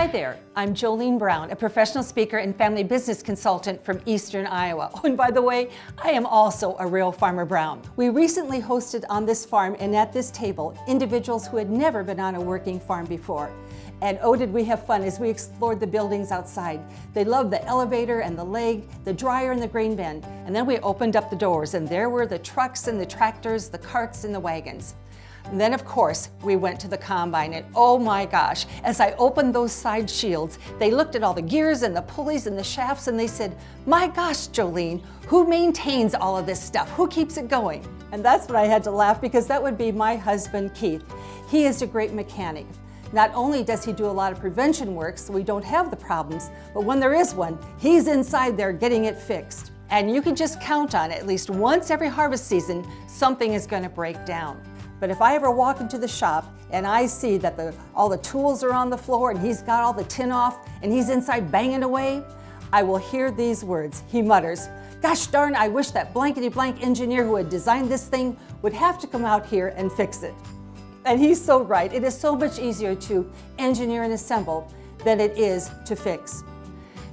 Hi there, I'm Jolene Brown, a professional speaker and family business consultant from Eastern Iowa. Oh, and by the way, I am also a real Farmer Brown. We recently hosted on this farm and at this table individuals who had never been on a working farm before. And oh, did we have fun as we explored the buildings outside. They loved the elevator and the leg, the dryer and the grain bin. And then we opened up the doors and there were the trucks and the tractors, the carts and the wagons. And then, of course, we went to the combine, and oh my gosh, as I opened those side shields, they looked at all the gears and the pulleys and the shafts and they said, "My gosh, Jolene, who maintains all of this stuff? Who keeps it going?" And that's when I had to laugh, because that would be my husband, Keith. He is a great mechanic. Not only does he do a lot of prevention work so we don't have the problems, but when there is one, he's inside there getting it fixed. And you can just count on it, at least once every harvest season, something is going to break down. But if I ever walk into the shop and I see that all the tools are on the floor and he's got all the tin off and he's inside banging away, I will hear these words. He mutters, "Gosh darn, I wish that blankety blank engineer who had designed this thing would have to come out here and fix it." And he's so right. It is so much easier to engineer and assemble than it is to fix.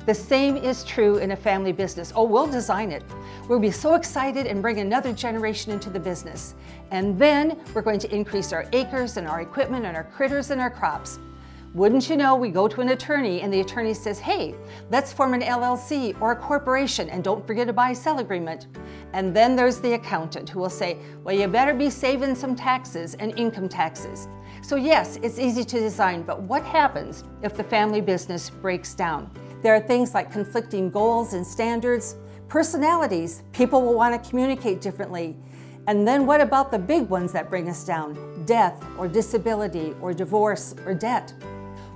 The same is true in a family business. Oh, we'll design it. We'll be so excited and bring another generation into the business. And then we're going to increase our acres and our equipment and our critters and our crops. Wouldn't you know, we go to an attorney and the attorney says, "Hey, let's form an LLC or a corporation and don't forget a buy-sell agreement." And then there's the accountant who will say, "Well, you better be saving some taxes and income taxes." So yes, it's easy to design, but what happens if the family business breaks down? There are things like conflicting goals and standards, personalities. People will want to communicate differently. And then what about the big ones that bring us down? Death or disability or divorce or debt.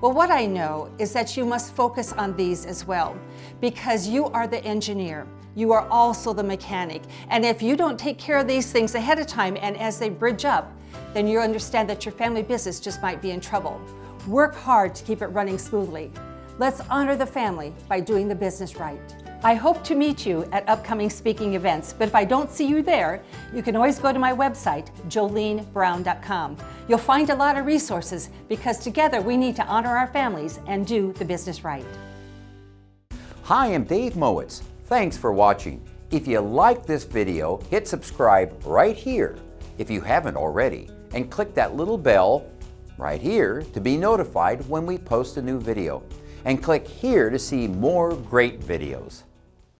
Well, what I know is that you must focus on these as well, because you are the engineer. You are also the mechanic. And if you don't take care of these things ahead of time and as they bridge up, then you understand that your family business just might be in trouble. Work hard to keep it running smoothly. Let's honor the family by doing the business right. I hope to meet you at upcoming speaking events, but if I don't see you there, you can always go to my website, jolenebrown.com. You'll find a lot of resources, because together we need to honor our families and do the business right. Hi, I'm Dave Mowitz. Thanks for watching. If you like this video, hit subscribe right here if you haven't already, and click that little bell right here to be notified when we post a new video. And click here to see more great videos.